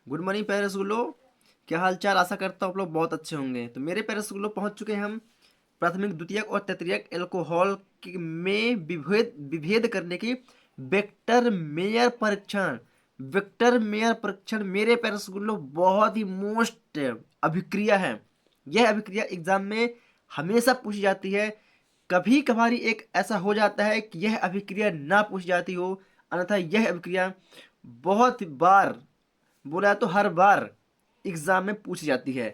Good morning प्यारे रसगुल्लो। क्या हाल चाल? आशा करता हूँ आप लोग बहुत अच्छे होंगे। तो मेरे प्यारे रसगुल्लो पहुंच चुके हैं हम प्राथमिक द्वितीयक और तृतीयक एल्कोहल में विभेद विभेद करने की वेक्टर मेयर परीक्षण। वेक्टर मेयर परीक्षण मेरे प्यारे रसगुल्लो बहुत ही मोस्ट अभिक्रिया है। यह अभिक्रिया एग्जाम में हमेशा पूछी जाती है। कभी कभारी एक ऐसा हो जाता है कि यह अभिक्रिया ना पूछी जाती हो, अन्यथा यह अभिक्रिया बहुत बार, बोला तो हर बार एग्जाम में पूछी जाती है।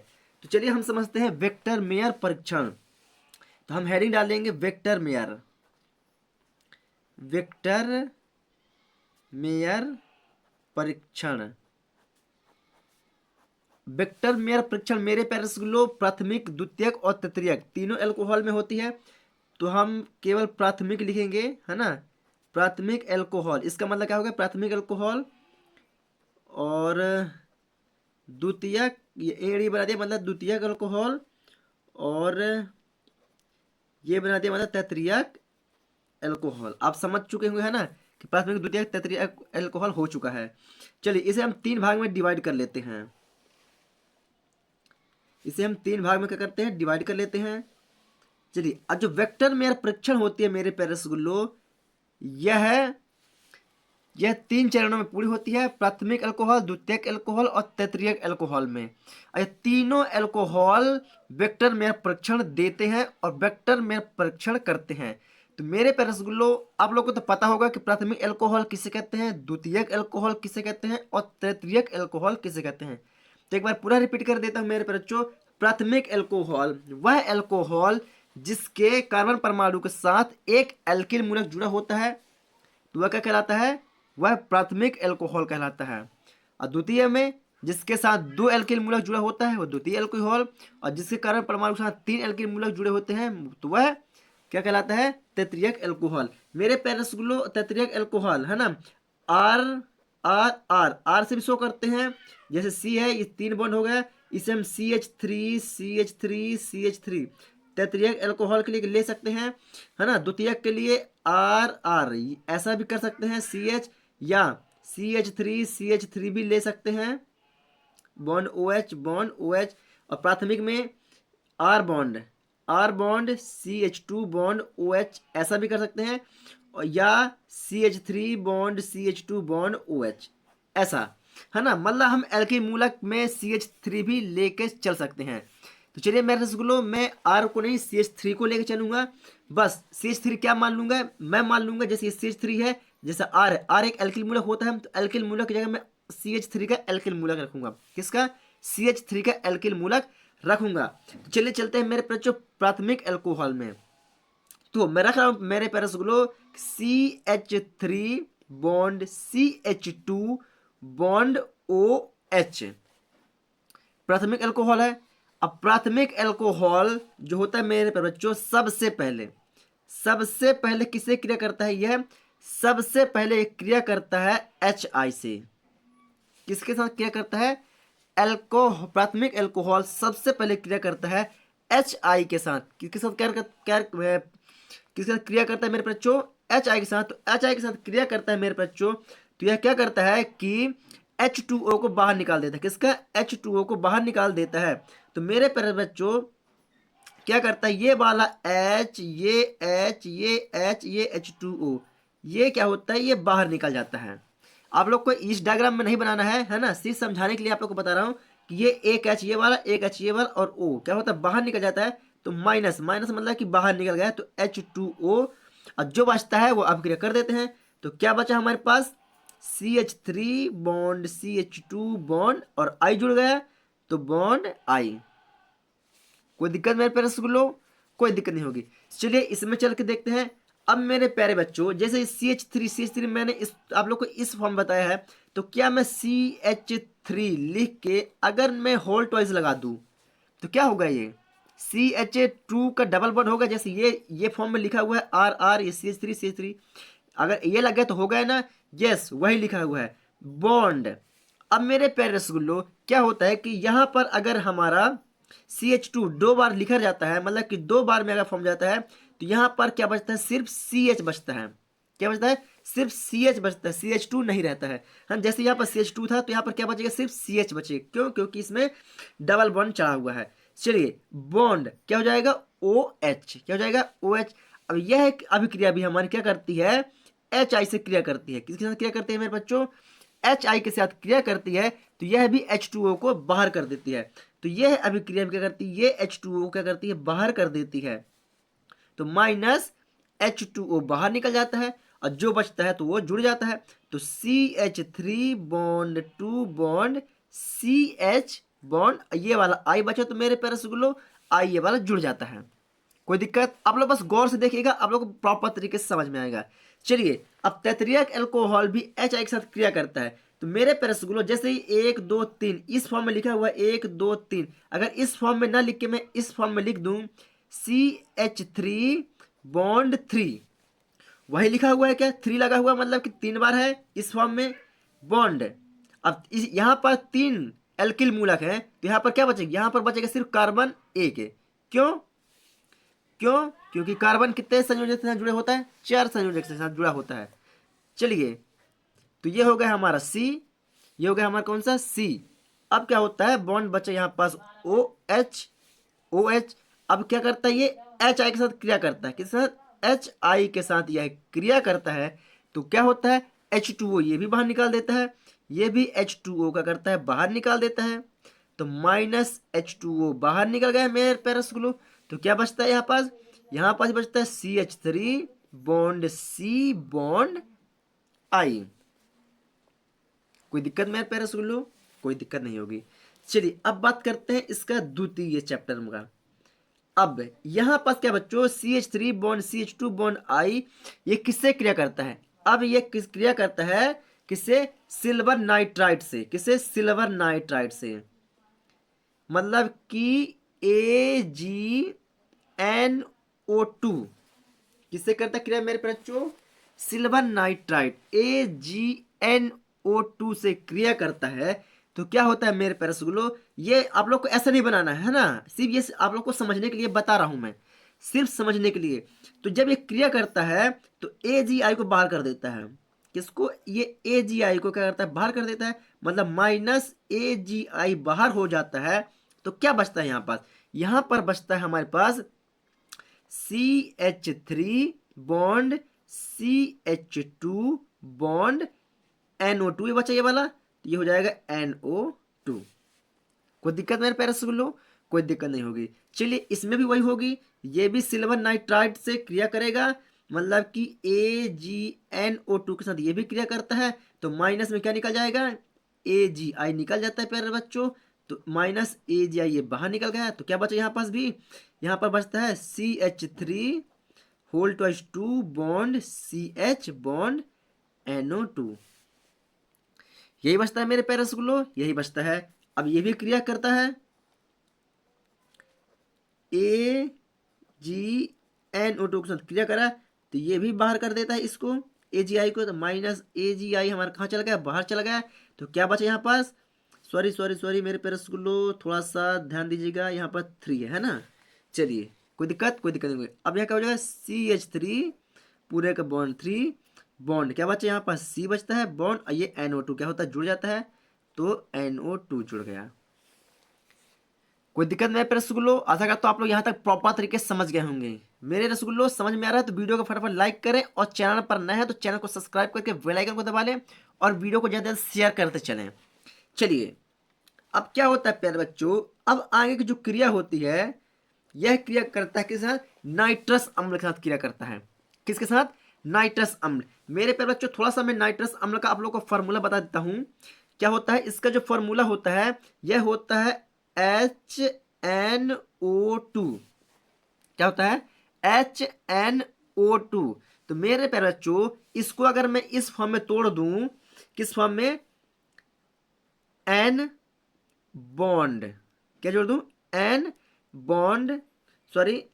तो चलिए हम समझते हैं वेक्टर मेयर परीक्षण। तो हम हेडिंग डालेंगे वेक्टर मेयर। वेक्टर मेयर परीक्षण। वेक्टर मेयर परीक्षण मेरे प्यारे रसगुल्लो प्राथमिक द्वितीयक और तृतीयक तीनों अल्कोहल में होती है। तो हम केवल प्राथमिक लिखेंगे, है ना। प्राथमिक अल्कोहल, इसका मतलब क्या होगा? प्राथमिक अल्कोहल और द्वितीयक, ये एड़ी बना दिया मतलब द्वितीयक अल्कोहल, और ये बना दिया मतलब तृतीयक अल्कोहल। आप समझ चुके होंगे, है ना, कि प्राथमिक द्वितीयक तृतीयक अल्कोहल हो चुका है। चलिए इसे हम तीन भाग में डिवाइड कर लेते हैं। इसे हम तीन भाग में क्या करते हैं? डिवाइड कर लेते हैं। चलिए, अब जो वेक्टर मेयर परीक्षण होती है मेरे प्यारे रसगुल्लो, यह यह तीन चरणों में पूरी होती है। प्राथमिक अल्कोहल, द्वितीयक अल्कोहल और तृतीयक अल्कोहल में। ये तीनों अल्कोहल वेक्टर मेयर परीक्षण देते हैं और वेक्टर मेयर परीक्षण करते हैं। तो मेरे प्यारे रसगुल्लो, आप लोगों को तो पता होगा कि प्राथमिक अल्कोहल किसे कहते हैं, द्वितीयक अल्कोहल किसे कहते हैं और तृतीयक अल्कोहल किसे कहते हैं। तो एक बार पूरा रिपीट कर देता हूं मेरे प्यारे बच्चों। प्राथमिक अल्कोहल वह अल्कोहल जिसके कार्बन परमाणु के साथ एक एल्किल मूलक जुड़ा होता है, तो वह क्या कहलाता है? वह प्राथमिक अल्कोहल कहलाता है। और द्वितीय में जिसके साथ दो एल्किल मूलक जुड़ा होता है, वह द्वितीय अल्कोहल। और जिसके कारण परमाणु के साथ तीन एल्किल मूलक जुड़े होते हैं, तो वह क्या कहलाता है? तृतीयक अल्कोहल। मेरे प्यारे रसगुल्लो, तृतीयक अल्कोहल, है ना, आर आर आर आर से भी शो करते हैं। जैसे सी है, ये तीन बॉन्ड हो गया, इसे हम CH3 तृतीयक अल्कोहल के लिए ले सकते हैं, है ना। द्वितीयक के लिए आर आर ऐसा भी कर सकते हैं, CH, या CH3 भी ले सकते हैं, बॉन्ड OH। और प्राथमिक में are bond CH2 bond OH ऐसा भी कर सकते हैं, और या CH3 bond CH2 bond OH ऐसा, है ना। मतलब हम एल्किल मूलक में CH3 भी लेके चल सकते हैं। तो चलिए मेरे रसगुल्लो, मैं आर को नहीं CH3 को लेके चलूंगा। बस CH3 क्या मान लूंगा? मैं मान लूंगा जैसे CH3 है, जैसा आर है, आर एक एल्किल मूलक होता है, तो एल्किल मूलक की जगह मैं CH3 का एल्किल मूलक रखूंगा। किसका? CH3 का एल्किल मूलक रखूंगा। तो चलिए चलते हैं मेरे बच्चों प्राथमिक अल्कोहल में। तो मैं रख रहा हूं मेरे प्यारे रसगुल्लो CH3 bond CH2 bond OH प्राथमिक अल्कोहल है। अब प्राथमिक अल्कोहल जो होता है मेरे प्यारे बच्चों, सबसे पहले किसे क्रिया करता है? यह सबसे पहले क्रिया करता है HI से। किसके साथ क्रिया करता है? प्राथमिक अल्कोहल सबसे पहले क्रिया करता है HI के साथ। किसके साथ किसके साथ क्रिया करता है मेरे बच्चों? HI के साथ। तो HI के साथ क्रिया करता है मेरे बच्चों, तो यह क्या करता है कि H2O को बाहर निकाल देता है। किसका? H2O को बाहर निकाल देता है। तो मेरे प्यारे बच्चों क्या करता है? ये वाला H, ये H2O, ये क्या होता है? ये बाहर निकल जाता है। आप लोग को इस डायग्राम में नहीं बनाना है ना, सिर्फ समझाने के लिए आप लोग को बता रहा हूं कि ये एक H ये वाला, एक H ये वाला, और O क्या होता है? बाहर निकल जाता है। तो माइनस मतलब कि बाहर निकल गया, तो H2O। और जो बचता है वो अपक्रिया कर देते हैं। तो क्या बचा हमारे पास? CH3 बॉन्ड CH2 बॉन्ड और I जुड़ गया, तो बॉन्ड I। कोई दिक्कत मेरे प्यारे रसगुल्लो? कोई दिक्कत नहीं होगी। चलिए इसमें चल के देखते हैं। अब मेरे प्यारे बच्चों, जैसे CH3 मैंने आप लोग को इस फॉर्म बताया है, तो क्या मैं CH3 लिख के अगर मैं होल ट्वाइस लगा दूं, तो क्या होगा? ये CH2 का डबल बॉन्ड होगा। जैसे ये फॉर्म में लिखा हुआ है RR, ये CH3, अगर ये लग गया तो हो गया ना। यस, वही लिखा हुआ है बॉन्ड। अब मेरे प्यारे रसगुल्लो, क्या होता है कि यहां पर अगर हमारा CH2 दो बार लिखा जाता है, मतलब कि दो बार में अगर फॉर्म जाता है, तो यहां पर क्या बचता है? सिर्फ CH बचता है। क्या बचता है, सिर्फ CH बचता है, CH2 नहीं रहता है। हाँ, जैसे यहाँ पर CH2 था तो यहाँ पर क्या बचेगा, सिर्फ CH बचेगा। क्यों, क्योंकि इसमें डबल बॉन्ड चढ़ा हुआ है। चलिए बॉन्ड क्या हो जाएगा, OH, क्या हो जाएगा, OH। अब यह अभिक्रिया भी हमारी क्या करती है, HI से क्रिया करती है। किसके साथ क्रिया करती है मेरे बच्चों, HI के साथ क्रिया करती है, तो यह भी H2O को बाहर कर देती है। तो यह अभिक्रिया क्या करती है, ये H2O क्या करती है, बाहर कर देती है। तो माइनस H2O बाहर निकल जाता है और जो बचता है तो वो जुड़ जाता है। तो CH3 bond 2 bond CH bond, ये वाला I बचा तो मेरे प्यारे रसगुल्लो, I ये वाला जुड़ जाता है। कोई दिक्कत, आप लोग बस गौर से देखिएगा, आप लोग को प्रॉपर तरीके से समझ में आएगा। चलिए अब तैतरियक अल्कोहल भी HI के साथ क्रिया करता है। तो मेरे प्यारे रसगुल्लो जैसे ही 1 2 3 इस फॉर्म में लिखा हुआ है 1 2 3, अगर इस फॉर्म में ना लिख के मैं इस फॉर्म में लिख दूं CH3 बॉन्ड 3, वही लिखा हुआ है क्या, 3 लगा हुआ मतलब कि 3 बार है इस फॉर्म में बॉन्ड। अब यहाँ पर 3 एल्किल मूलक है तो यहाँ पर क्या बचेगा, यहाँ पर बचेगा सिर्फ कार्बन एक है। क्यों, क्यों, क्योंकि कार्बन कितने संयोजक के साथ जुड़े होता है, 4 संयोजक के साथ जुड़ा होता है। चलिए तो ये हो गया हमारा C, ये हो गया हमारा कौन सा C। अब क्या होता है, बॉन्ड बचे यहाँ पास OH, OH। अब क्या करता है, ये HI के साथ क्रिया करता है, किसके साथ, HI के साथ यह क्रिया करता है। तो क्या होता है, H2O ये भी बाहर निकाल देता है, ये भी H2O का करता है, बाहर निकाल देता है। तो माइनस H2O बाहर निकल गया मेरे प्यारे रसगुल्लो। तो क्या बचता है यहाँ पास बचता है CH3 bond C bond I। कोई दिक्कत मेरे प्यारे रसगुल्लो, कोई दिक्कत नहीं होगी। चलिए अब बात करते हैं इसका द्वितीय चैप्टर का। अब यहां पास क्या बच्चों, CH3 bond CH2 bond I, ये किससे क्रिया करता है, अब ये किस क्रिया करता है, किससे, सिल्वर नाइट्राइड से, किससे, सिल्वर नाइट्राइड से। मतलब कि AgNO2 किससे करता है क्रिया मेरे बच्चों, सिल्वर नाइट्राइड AgNO2 से क्रिया करता है। तो क्या होता है मेरे प्यारे रसगुल्लो, ये आप लोग को ऐसा नहीं बनाना है ना, सिर्फ ये आप लोग को समझने के लिए बता रहा हूं मैं, सिर्फ समझने के लिए। तो जब ये क्रिया करता है तो AgI को बाहर कर देता है, किसको, ये AgI को क्या करता है, बाहर कर देता है, मतलब माइनस AgI बाहर हो जाता है। तो क्या बचता है यहाँ पर बचता है हमारे पास CH3 bond CH2 bond NO2, ये बचा ये वाला, तो ये हो जाएगा NO2। कोई दिक्कत मेरे प्यारे रसगुल्लो, कोई दिक्कत नहीं होगी। चलिए इसमें भी वही होगी, ये भी सिल्वर नाइट्राइड से क्रिया करेगा, मतलब कि AgNO2 के साथ ये भी क्रिया करता है। तो माइनस में क्या निकल जाएगा, AgI निकल जाता है प्यारे बच्चों। तो माइनस AgI ये बाहर निकल गया, तो क्या बचा यहाँ पास भी, यहाँ पर बचता है CH3 whole twice 2 bond CH bond NO2, यही बचता है मेरे प्यारे रसगुल्लो, यही बचता है। अब ये भी क्रिया करता है AgNO2 के साथ क्रिया करा, तो ये भी बाहर कर देता है इसको AgI को। तो माइनस AgI हमारा कहाँ चला गया, बाहर चला गया। तो क्या बचा यहाँ पास, सॉरी सॉरी सॉरी मेरे प्यारे रसगुल्लो, थोड़ा सा ध्यान दीजिएगा, यहाँ पर 3 है ना। चलिए कोई दिक्कत नहीं होगी। अब यहाँ क्या हो जाएगा, CH3 पूरे का बॉन्ड 3 बॉन्ड, क्या बचा यहाँ पर, C बचता है बॉन्ड, और ये NO2 क्या होता है, जुड़ जाता है। तो NO2 जुड़ गया। कोई दिक्कत नहीं है रसगुल्लो, आशा करता हूँ आप लोग यहाँ तक प्रॉपर तरीके से समझ गए होंगे। मेरे रसगुल्लो समझ में आ रहा है तो वीडियो को फटाफट लाइक करें, और चैनल पर नए हैं तो चैनल को सब्सक्राइब करके बेल आइकन को दबा लें, और वीडियो को ज़्यादा शेयर करते चलें। चलिए अब क्या होता है प्यारे बच्चों, अब आगे की जो क्रिया होती है, यह क्रिया करता है किसके साथ, नाइट्रस अम्ल के साथ क्रिया करता है। किसके साथ, नाइट्रस अम्ल। मेरे प्यारे बच्चों थोड़ा सा मैं नाइट्रस अम्ल का आप लोगों को फॉर्मूला बता देता हूं। क्या होता है, इसका जो फॉर्मूला होता है, यह होता है HNO2। क्या होता है, HNO2। तो मेरे प्यारे बच्चों इसको अगर मैं इस फॉर्म में तोड़ दूं, किस फॉर्म में, N बॉन्ड, क्या जोड़ दूं, N बॉन्ड, सॉरी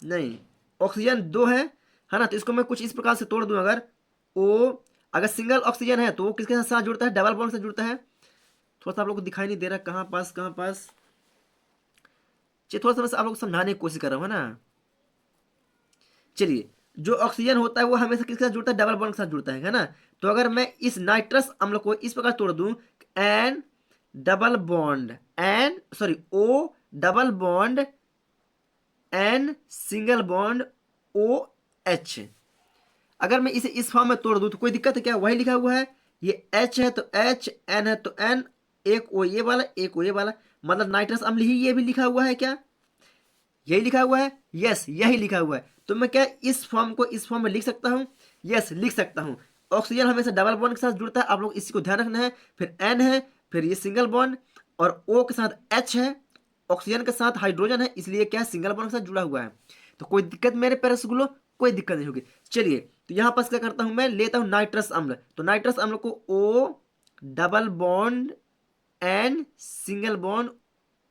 नहीं, ऑक्सीजन 2 है ना, तो इसको मैं कुछ इस प्रकार से तोड़ दूं, अगर O, अगर सिंगल ऑक्सीजन है तो वो किसके साथ जुड़ता है, डबल बॉन्ड से जुड़ता है। थोड़ा सा आप लोग को दिखाई नहीं दे रहा, कहाँ पास चलिए थोड़ा सा बस आप लोग समझाने की कोशिश कर रहा हूँ, है ना। चलिए जो ऑक्सीजन होता है वो हमेशा किसके साथ जुड़ता है, डबल बॉन्ड के साथ जुड़ता है ना। तो अगर मैं इस नाइट्रस अम्ल को इस प्रकार तोड़ दूं, N double bond N sorry O double bond N single bond O H, अगर मैं इसे इस फॉर्म में तोड़ दूं तो कोई दिक्कत है क्या, वही लिखा हुआ है, ये H है तो H, N है तो N, एक ओ ये वाला एक ओ ये वाला, मतलब नाइट्रस अम्ल ही ये भी लिखा हुआ है क्या, यही लिखा हुआ है, यस यही लिखा हुआ है। तो मैं क्या इस फॉर्म को इस फॉर्म में लिख सकता हूँ, यस लिख सकता हूँ। ऑक्सीजन हमेशा डबल बॉन्ड के साथ जुड़ता है, आप लोग इसी को ध्यान रखना है। फिर N है, फिर ये सिंगल बॉन्ड, और O के साथ H है, ऑक्सीजन के साथ हाइड्रोजन है, इसलिए क्या है सिंगल बॉन्ड के साथ जुड़ा हुआ है। तो कोई दिक्कत मेरे प्यारे स्कूलों, कोई दिक्कत नहीं होगी। चलिए तो यहाँ पर क्या करता हूँ, मैं लेता हूँ नाइट्रस अम्ल, तो नाइट्रस अम्ल को O double bond N single bond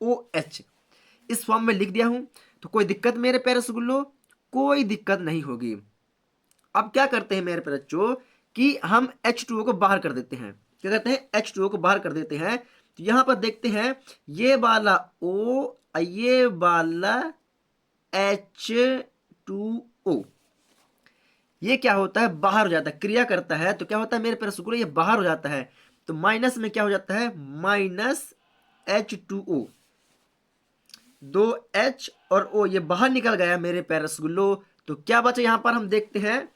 OH इस फॉर्म में लिख दिया हूं। तो कोई दिक्कत मेरे प्यारे रसगुल्लो, कोई दिक्कत नहीं होगी। अब क्या करते हैं मेरे प्यारे बच्चों कि हम H2O को बाहर कर देते हैं, क्या करते हैं H2O को बाहर कर देते हैं। तो यहां पर देखते हैं ये वाला O ये वाला H2O ये क्या होता है, बाहर हो जाता है, क्रिया करता है तो क्या होता है मेरे प्यारे रसगुल्लो, ये बाहर हो जाता है। तो माइनस में क्या हो जाता है, माइनस H2O, दो H और O ये बाहर निकल गया मेरे प्यारे रसगुल्लो। तो क्या बचा यहाँ पर हम देखते हैं,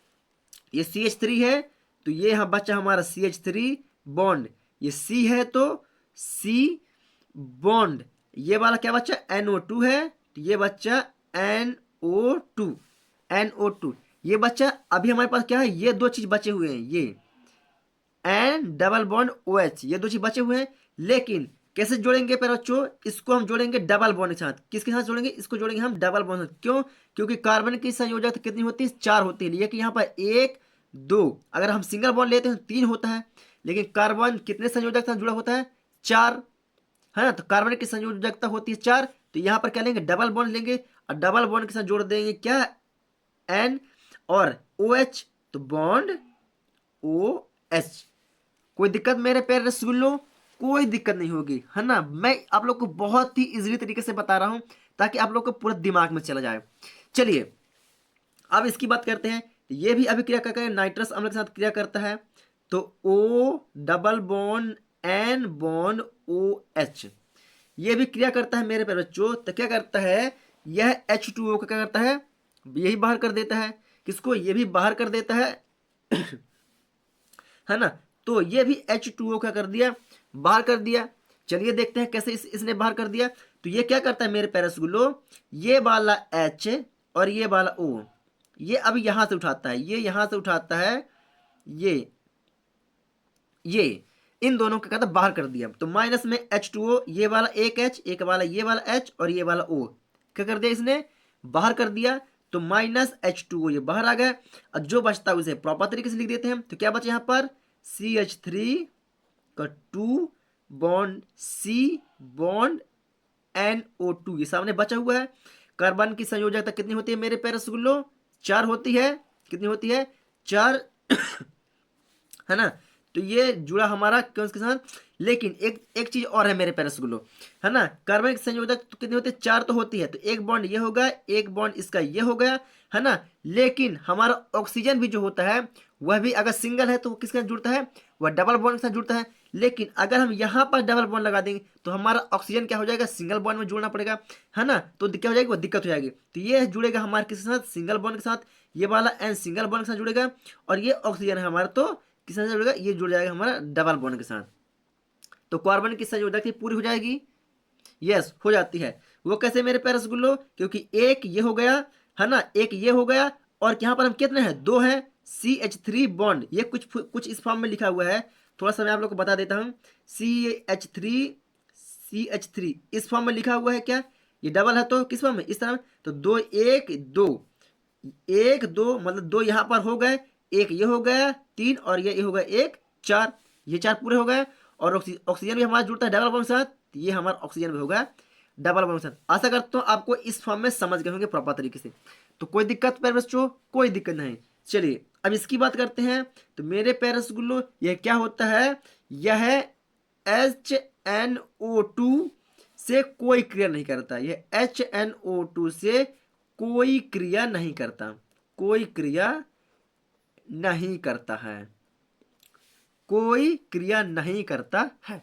ये CH3 है तो ये यहाँ बचा हमारा CH3 बॉन्ड, ये C है तो C बॉन्ड, ये वाला क्या बचा NO2 है तो ये बच्चा NO2 NO2 ये बच्चा। अभी हमारे पास क्या है, ये दो चीज बचे हुए हैं, ये एन डबल बॉन्ड OH ये दो चीज बचे हुए हैं। लेकिन कैसे जोड़ेंगे प्यारे बच्चों, इसको हम जोड़ेंगे डबल बॉन्ड के साथ, किसके साथ जोड़ेंगे, इसको जोड़ेंगे हम डबल बॉन्ड। क्यों, क्योंकि कार्बन की संयोजकता कितनी होती है, 4 होती है, लेकिन यहाँ पर 1 2, अगर हम सिंगल बॉन्ड लेते हैं 3 होता है, लेकिन कार्बन कितने संयोजक साथ जुड़ा होता है, 4 है ना। तो कार्बन की संयोजकता होती है 4, तो यहाँ पर क्या लेंगे, डबल बॉन्ड लेंगे और डबल बॉन्ड के साथ जोड़ देंगे क्या, एन और OH, तो बॉन्ड OH। कोई दिक्कत मेरे प्यारे रसगुल्लो, कोई दिक्कत नहीं होगी, है ना। मैं आप लोग को बहुत ही इजीली तरीके से बता रहा हूं ताकि आप लोग को पूरा दिमाग में चला जाए। चलिए अब इसकी बात करते हैं, ये भी अभी क्रिया करता है, नाइट्रस अम्ल के साथ क्रिया करता है। तो O double bond N bond OH ये भी क्रिया करता है मेरे प्यारे बच्चों। तो क्या करता है, यह H2O को क्या करता है, यही बाहर कर देता है, किसको, ये भी बाहर कर देता है है ना। तो ये भी H2O क्या कर दिया, बाहर कर दिया। चलिए देखते हैं कैसे इसने बाहर कर दिया। तो ये क्या करता है मेरे प्यारे रसगुल्लो, ये वाला H और ये वाला O ये अब यहां से उठाता है, ये यहां से उठाता है, ये इन दोनों का कहता बाहर कर दिया। तो माइनस में H2O ये वाला एक H, एक वाला ये वाला H और ये वाला O क्या कर दिया, इसने बाहर कर दिया। तो माइनस H2O ये बाहर आ गया। अब जो बचता है उसे प्रॉपर तरीके से लिख देते हैं। तो क्या बचा यहाँ पर, CH3 का 2 बॉन्ड C बॉन्ड NO2 ये सामने बचा हुआ है। कार्बन की संयोजकता कितनी होती है मेरे प्यारे रसगुल्लो, 4 होती है, कितनी होती है, 4 है ना। तो ये जुड़ा हमारा क्यों इसके साथ। लेकिन एक चीज और है मेरे प्यारे रसगुल्लो, है ना, कार्बन की संयोजक तो कितनी होती है, 4 तो होती है। तो एक बॉन्ड ये हो गया, एक बॉन्ड इसका ये हो गया, है ना। लेकिन हमारा ऑक्सीजन भी जो होता है वह भी अगर सिंगल है तो वो किसके साथ जुड़ता है, वह डबल बॉन्ड के साथ जुड़ता है। लेकिन अगर हम यहाँ पर डबल बॉन्ड लगा देंगे तो हमारा ऑक्सीजन क्या हो जाएगा, सिंगल बॉन्ड में जुड़ना पड़ेगा, है ना। तो क्या हो जाएगी, वो दिक्कत हो जाएगी। तो ये जुड़ेगा हमारे किसके साथ, सिंगल बॉन्ड के साथ, ये वाला एन सिंगल बॉन्ड के साथ जुड़ेगा। और ये ऑक्सीजन है हमारा, तो किसके साथ जुड़ेगा, ये जुड़ जाएगा हमारा डबल बॉन्ड के साथ। तो कार्बन की संयोजकता पूरी हो जाएगी, यस हो जाती है। वो कैसे मेरे प्यारे रसगुल्लो, क्योंकि एक ये हो गया, है ना, एक ये हो गया, और यहाँ पर हम कितने हैं, 2 हैं, CH3 बॉन्ड ये कुछ इस फॉर्म में लिखा हुआ है, थोड़ा सा मैं आप लोग को बता देता हूँ। CH3 इस फॉर्म में लिखा हुआ है, क्या ये डबल है तो किस फॉर्म में, इस तरह में। तो 2 1 2 1 2 मतलब 2 यहाँ पर हो गए, एक ये हो गया 3 और ये हो गया 1 4, ये 4 पूरे हो गए। और ऑक्सीजन भी हमारा जुड़ता है डबल बॉन्ड के साथ, ये हमारा ऑक्सीजन भी होगा डबल बॉन्ड के साथ। आशा करता हूँ आपको इस फॉर्म में समझ गए होंगे प्रॉपर तरीके से। तो कोई दिक्कत प्यारे बच्चों, कोई दिक्कत नहीं। चलिए अब इसकी बात करते हैं। तो मेरे प्यारे रसगुल्लो यह क्या होता है, यह HNO2 से कोई क्रिया नहीं करता, यह HNO2 से कोई क्रिया नहीं करता, कोई क्रिया नहीं करता है, कोई क्रिया नहीं करता है।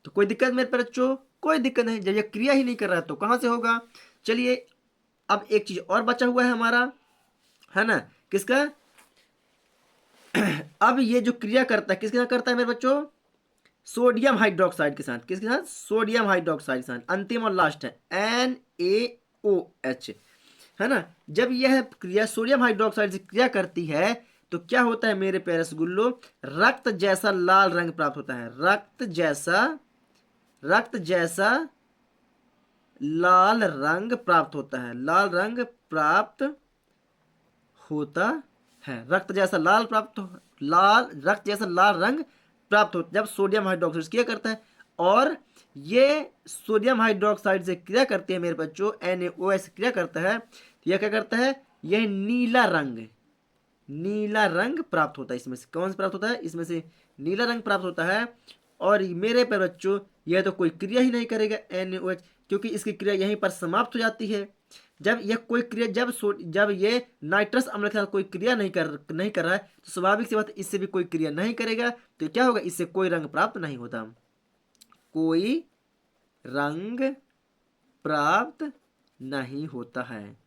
तो कोई दिक्कत मेरे बच्चों? कोई दिक्कत नहीं। जब ये क्रिया ही नहीं कर रहा है तो कहां से होगा? चलिए अब एक चीज और बचा हुआ है हमारा, है ना, किसका? अब ये जो क्रिया करता है किसके साथ करता है मेरे बच्चों? सोडियम हाइड्रोक्साइड के साथ। किसके साथ? सोडियम हाइड्रोक्साइड के साथ। अंतिम और लास्ट है NaOH, है ना। जब यह क्रिया सोडियम हाइड्रोक्साइड से क्रिया करती है तो क्या होता है मेरे प्यारे रसगुल्लो? रक्त जैसा लाल रंग प्राप्त होता है। रक्त जैसा लाल रंग प्राप्त होता है। लाल रंग प्राप्त होता है। रक्त जैसा लाल रंग प्राप्त हो जब सोडियम हाइड्रोक्साइड क्रिया करता है। और ये सोडियम हाइड्रोक्साइड से क्रिया करती है मेरे बच्चों, NaOH से क्रिया करता है तो यह क्या करता है? यह नीला रंग प्राप्त होता है। इसमें से कौन सा प्राप्त होता है? इसमें से नीला रंग प्राप्त होता है। और मेरे पे बच्चों यह तो कोई क्रिया ही नहीं करेगा NaOH, क्योंकि इसकी क्रिया यहीं पर समाप्त हो जाती है। जब यह कोई क्रिया जब ये नाइट्रस अम्ल के साथ कोई क्रिया नहीं कर रहा है तो स्वाभाविक सी बात इससे भी कोई क्रिया नहीं करेगा तो क्या होगा? इससे कोई रंग प्राप्त नहीं होता। कोई रंग प्राप्त नहीं होता है।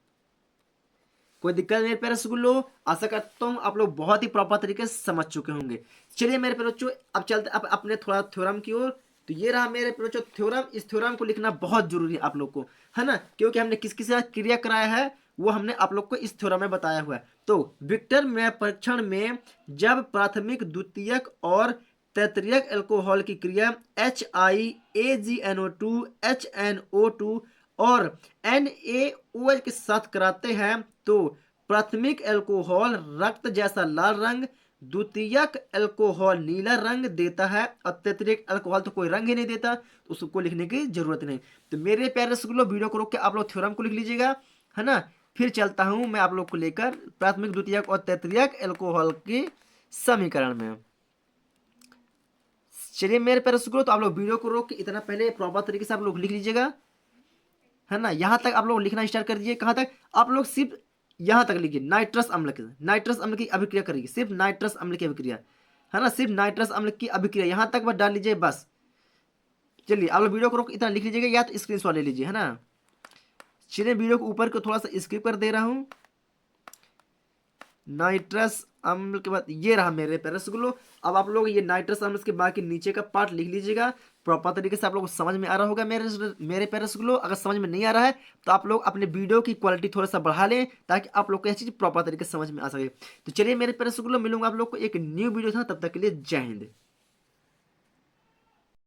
कोई दिक्कत मेरे प्यारे रसगुल्लो? आशा करता हूँ आप लोग बहुत ही प्रॉपर तरीके से समझ चुके होंगे। चलिए मेरे प्यारे बच्चों अब चलते अब अपने थोड़ा थ्योरम की ओर। तो ये रहा मेरे प्यारे बच्चों थ्योरम। इस थ्योरम को लिखना बहुत जरूरी है आप लोग को, है ना, क्योंकि हमने किसके साथ क्रिया कराया है वो हमने आप लोग को इस थ्योरम में बताया हुआ है। तो विक्टर में परीक्षण में जब प्राथमिक, द्वितीयक और तृतीयक एल्कोहल की क्रिया HiAgNO2 HNO2 और NaOH के साथ कराते हैं तो प्राथमिक एल्कोहल रक्त जैसा लाल रंग, द्वितीयक एल्कोहल नीला रंग देता है और तृतीयक एल्कोहल तो कोई रंग ही नहीं देता, तो उसको लिखने की जरूरत नहीं। तो मेरे प्यारे रसगुल्लो वीडियो को रोक के आप लोग थ्योरम को लिख लीजिएगा, है ना। फिर चलता हूं मैं आप लोग को लेकर प्राथमिक, द्वितीयक और तृतीयक एल्कोहल के समीकरण में। चलिए मेरे प्यारे रसगुल्लो तो आप लोग वीडियो को रोक के इतना पहले प्रॉपर तरीके से आप लोग लिख लीजिएगा, है ना। यहां तक आप लोग लिखना स्टार्ट कर दीजिए। कहां तक? आप लोग सिर्फ यहां तक लिखिए। नाइट्रस अम्ल की अभिक्रिया करेगी, सिर्फ नाइट्रस अम्ल की अभिक्रिया, है ना, सिर्फ नाइट्रस अम्ल की अभिक्रिया यहां तक बस डाल लीजिए बस। चलिए आप लोग वीडियो को रोक इतना लिख लीजिएगा या तो स्क्रीनशॉट ले लीजिए, है ना। चलिए वीडियो को ऊपर को थोड़ा सा स्किप कर दे रहा हूं। नाइट्रस अम्ल के बाद ये रहा मेरे प्यारे रसगुल्लो। अब आप लोग ये नाइट्रस अम्ल के बाकी नीचे का पार्ट लिख लीजिएगा। प्रॉपर तरीके से आप लोग को समझ में आ रहा होगा मेरे प्यारे रसगुल्लो। अगर समझ में नहीं आ रहा है तो आप लोग अपने वीडियो की क्वालिटी थोड़ा सा बढ़ा लें ताकि आप लोग को यह चीज़ प्रॉपर तरीके से समझ में आ सके। तो चलिए मेरे प्यारे रसगुल्लो मिलूंगा आप लोग को एक न्यू वीडियो था, तब तक के लिए जय हिंद।